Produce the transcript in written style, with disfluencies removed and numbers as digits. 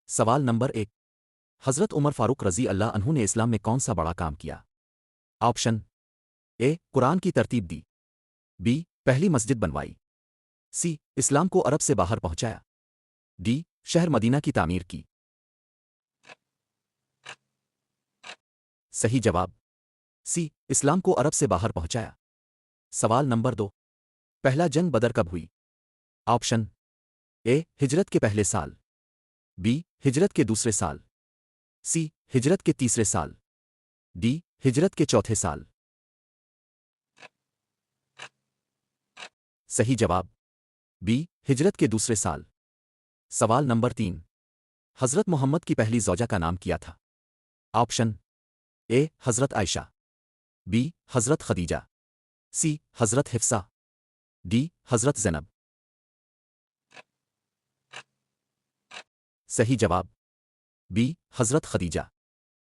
सवाल नंबर 1। हज़रत उमर फारूक रज़ी अल्लाह अन्हु ने इस्लाम में कौन सा बड़ा काम किया? ऑप्शन ए कुरान की तरतीब दी, बी पहली मस्जिद बनवाई, सी इस्लाम को अरब से बाहर पहुंचाया, डी शहर मदीना की तामीर की। सही जवाब सी इस्लाम को अरब से बाहर पहुंचाया। सवाल नंबर 2। पहला जंग बदर कब हुई? ऑप्शन ए हिजरत के पहले साल, बी हिजरत के दूसरे साल, सी हिजरत के तीसरे साल, डी हिजरत के चौथे साल। सही जवाब बी हिजरत के दूसरे साल। सवाल नंबर 3। हज़रत मोहम्मद की पहली ज़ौजा का नाम क्या था? ऑप्शन ए हज़रत आयशा, बी हज़रत खदीजा, सी हज़रत हिफ्सा, डी हज़रत ज़ैनब। सही जवाब बी हज़रत खदीजा।